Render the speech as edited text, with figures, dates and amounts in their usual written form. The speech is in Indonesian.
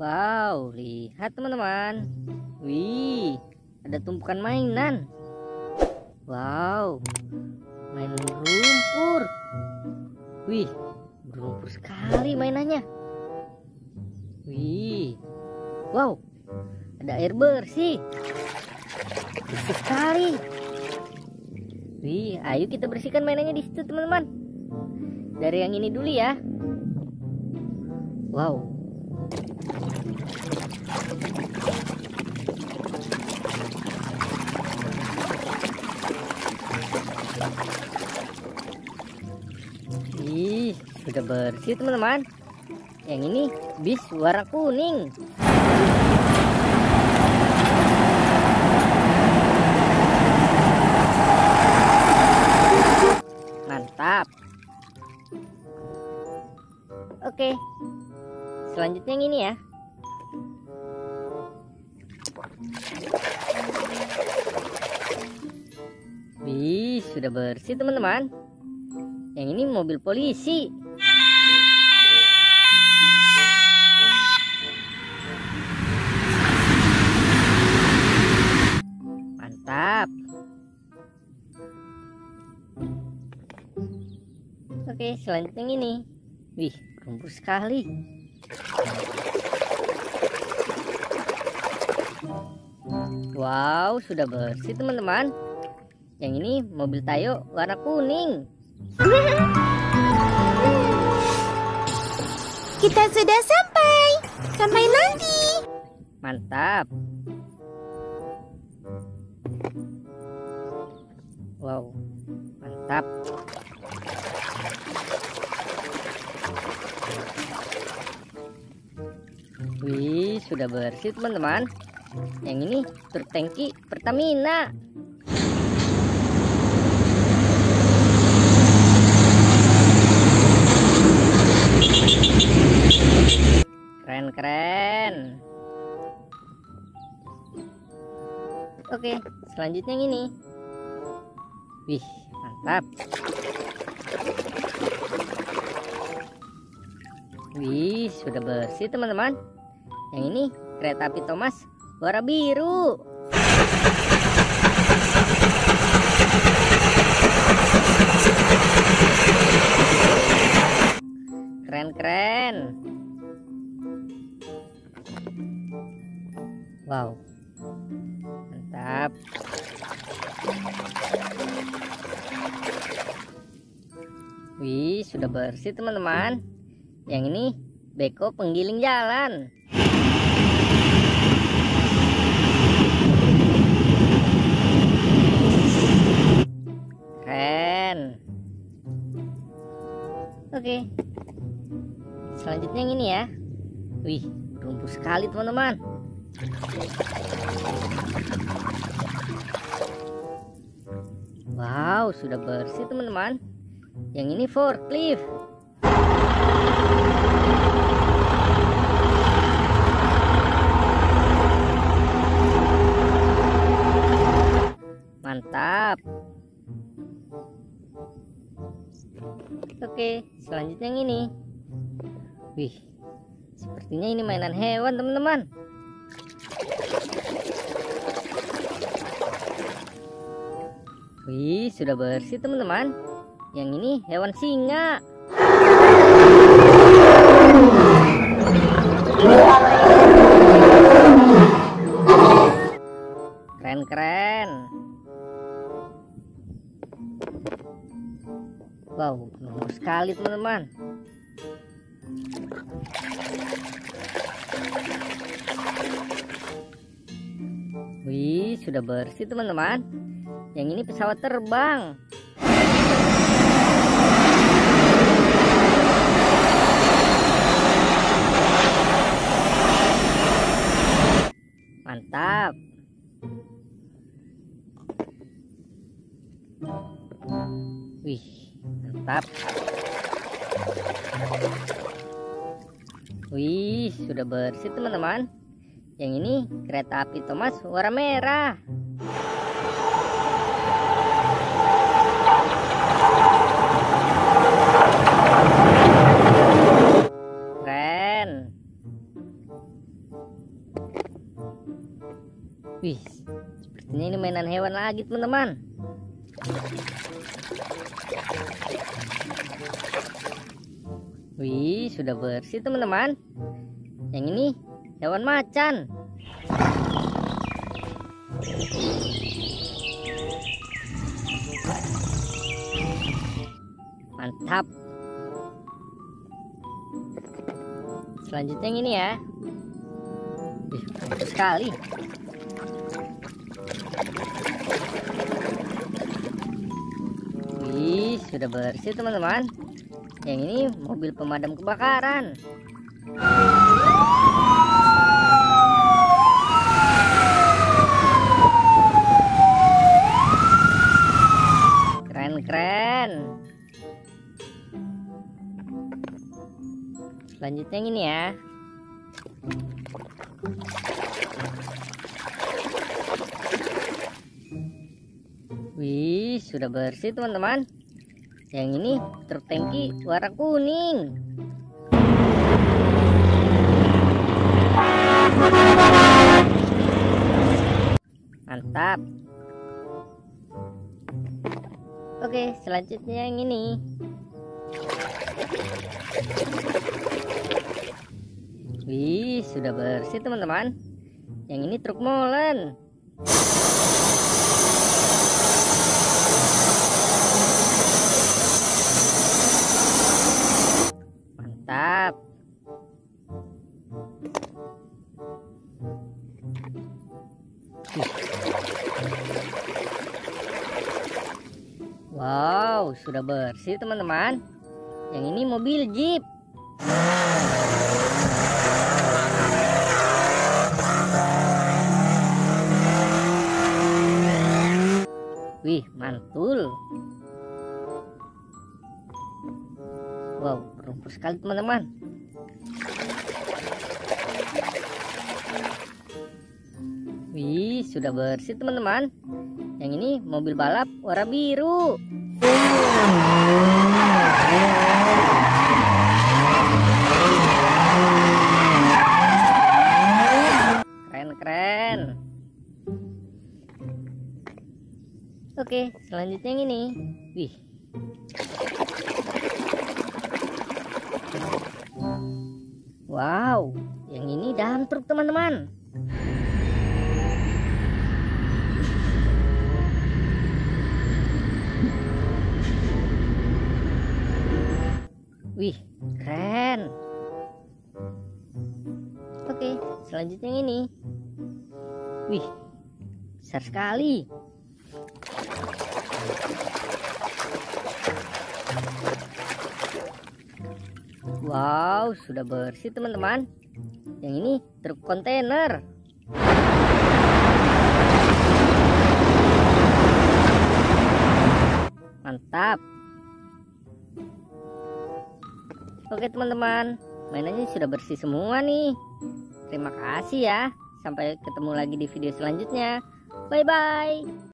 Wow, lihat teman-teman. Wih, ada tumpukan mainan. Wow, mainan lumpur. Wih, berlumpur sekali mainannya. Wih, wow, ada air bersih. Bersih sekali. Wih, ayo kita bersihkan mainannya di situ teman-teman. Dari yang ini dulu ya. Wow. Ih, sudah bersih teman-teman. Yang ini bis warna kuning. Mantap. Oke, selanjutnya yang ini ya. Wih, sudah bersih teman-teman. Yang ini mobil polisi. Mantap. Oke, selanjutnya yang ini. Wih, lumpur sekali. Wow, sudah bersih teman-teman. Yang ini mobil Tayo warna kuning. Kita sudah sampai. Sampai nanti. Mantap. Wow, mantap. Wih, sudah bersih teman-teman. Yang ini truk tangki Pertamina. Keren-keren. Oke, selanjutnya yang ini. Wih, mantap. Wih, sudah bersih teman-teman. Yang ini kereta api Thomas warna biru. Keren-keren. Wow, mantap. Wih, sudah bersih teman-teman. Yang ini beko penggiling jalan. Keren. Oke, selanjutnya yang ini ya. Wih, berlumpur sekali teman-teman. Wow, sudah bersih teman-teman. Yang ini forklift. Mantap. Oke, selanjutnya yang ini. Wih, sepertinya ini mainan hewan teman-teman. Wih, sudah bersih teman-teman. Yang ini hewan singa. Keren-keren. Wow, lumpur sekali teman-teman. Wih, sudah bersih teman-teman. Yang ini pesawat terbang. Mantap. Wih, mantap. Wih, sudah bersih teman-teman. Yang ini kereta api Thomas warna merah. Keren. Wih, sepertinya ini mainan hewan lagi teman-teman. Wih, sudah bersih teman-teman. Yang ini hewan macan. Mantap. Selanjutnya yang ini ya. Wih, bagus sekali. Wih, sudah bersih teman-teman. Yang ini mobil pemadam kebakaran. Keren-keren. Selanjutnya yang ini ya. Wih, sudah bersih teman-teman. Yang ini truk tangki warna kuning. Mantap. Oke, selanjutnya yang ini. Wih, sudah bersih teman-teman. Yang ini truk molen. Mantap. Wow, sudah bersih teman-teman. Yang ini mobil Jeep. Wih, mantul. Wow, rumput sekali teman-teman. Wih, sudah bersih teman-teman. Yang ini mobil balap warna biru. Keren-keren. Oke, selanjutnya yang ini. Wih. Wow, yang ini dump truk teman-teman. Wih, keren. Oke, selanjutnya yang ini. Wih, besar sekali. Wow, sudah bersih teman-teman. Yang ini truk kontainer. Mantap. Oke teman-teman, mainannya sudah bersih semua nih. Terima kasih ya. Sampai ketemu lagi di video selanjutnya. Bye-bye.